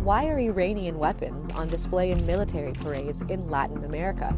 why are Iranian weapons on display in military parades in Latin America?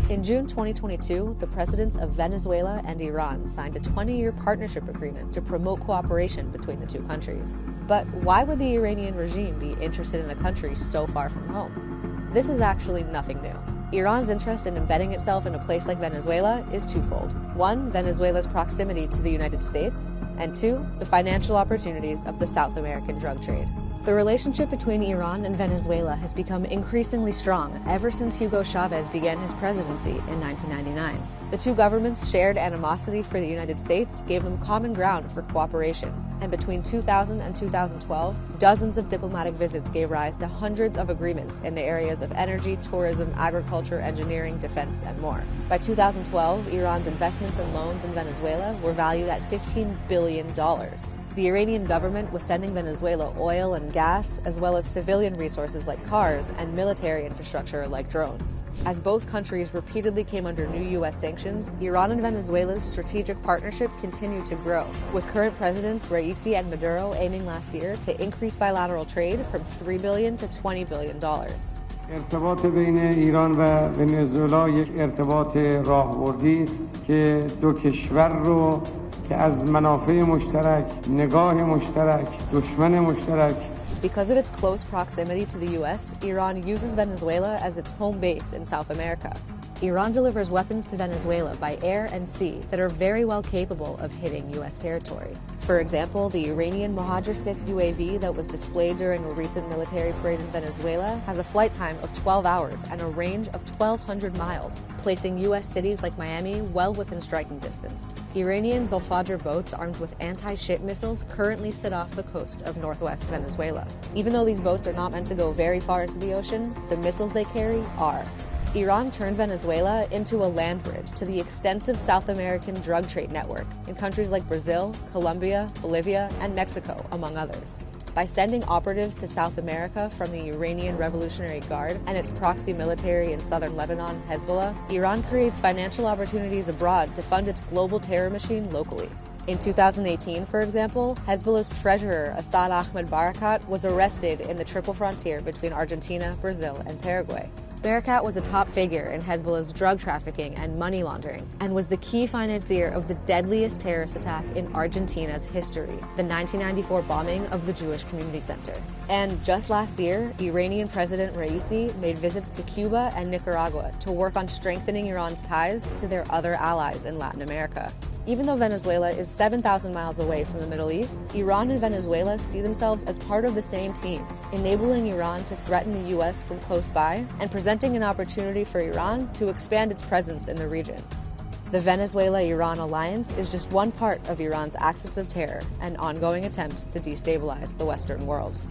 In June 2022, the presidents of Venezuela and Iran signed a 20-year partnership agreement to promote cooperation between the two countries. But why would the Iranian regime be interested in a country so far from home? This is actually nothing new. Iran's interest in embedding itself in a place like Venezuela is twofold. One, Venezuela's proximity to the United States, and two, the financial opportunities of the South American drug trade. The relationship between Iran and Venezuela has become increasingly strong ever since Hugo Chavez began his presidency in 1999. The two governments' shared animosity for the United States gave them common ground for cooperation, and between 2000 and 2012, dozens of diplomatic visits gave rise to hundreds of agreements in the areas of energy, tourism, agriculture, engineering, defense, and more. By 2012, Iran's investments and loans in Venezuela were valued at $15 billion. The Iranian government was sending Venezuela oil and gas, as well as civilian resources like cars and military infrastructure like drones. As both countries repeatedly came under new U.S. sanctions, Iran and Venezuela's strategic partnership continued to grow, with current presidents Raisi and Maduro aiming last year to increase bilateral trade from $3 billion to $20 billion. ارتباط بین ایران و ونزوئلا یک ارتباط راهبردی است که دو کشور رو که از منافع مشترک، نگاه مشترک، دشمن مشترک. Because of its close proximity to the U.S., Iran uses Venezuela as its home base in South America. Iran delivers weapons to Venezuela by air and sea that are very well capable of hitting U.S. territory. For example, the Iranian Mojave 6 UAV that was displayed during a recent military parade in Venezuela has a flight time of 12 hours and a range of 1,200 miles, placing U.S. cities like Miami well within striking distance. Iranian Zulfajr boats armed with anti-ship missiles currently sit off the coast of northwest Venezuela. Even though these boats are not meant to go very far into the ocean, the missiles they carry are. Iran turned Venezuela into a land bridge to the extensive South American drug trade network in countries like Brazil, Colombia, Bolivia, and Mexico, among others. By sending operatives to South America from the Iranian Revolutionary Guard and its proxy military in southern Lebanon, Hezbollah, Iran creates financial opportunities abroad to fund its global terror machine locally. In 2018, for example, Hezbollah's treasurer, Assad Ahmed Barakat, was arrested in the triple frontier between Argentina, Brazil, and Paraguay. Barakat was a top figure in Hezbollah's drug trafficking and money laundering, and was the key financier of the deadliest terrorist attack in Argentina's history, the 1994 bombing of the Jewish Community Center. And just last year, Iranian President Raisi made visits to Cuba and Nicaragua to work on strengthening Iran's ties to their other allies in Latin America. Even though Venezuela is 7,000 miles away from the Middle East, Iran and Venezuela see themselves as part of the same team, enabling Iran to threaten the U.S. from close by and presenting an opportunity for Iran to expand its presence in the region. The Venezuela-Iran alliance is just one part of Iran's axis of terror and ongoing attempts to destabilize the Western world.